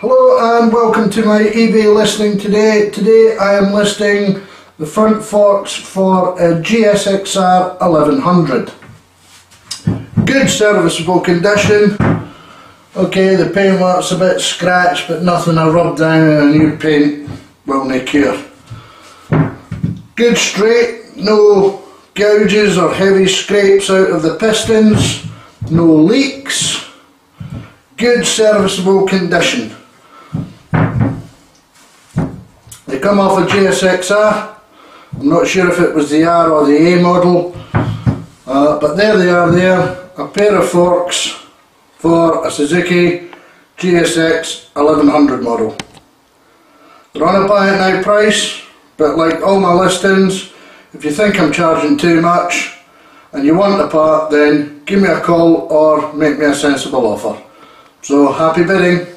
Hello and welcome to my eBay listing today. Today I am listing the front forks for a GSXR 1100. Good serviceable condition. Okay, the paintwork's a bit scratched but nothing I rubbed down and a new paint will not cure. Good straight, no gouges or heavy scrapes out of the pistons, no leaks, good serviceable condition. They come off a GSX-R. I'm not sure if it was the R or the A model, but there they are there, a pair of forks for a Suzuki GSX 1100 model. They're on a buy it now price, but like all my listings, if you think I'm charging too much and you want the part, then give me a call or make me a sensible offer. So happy bidding.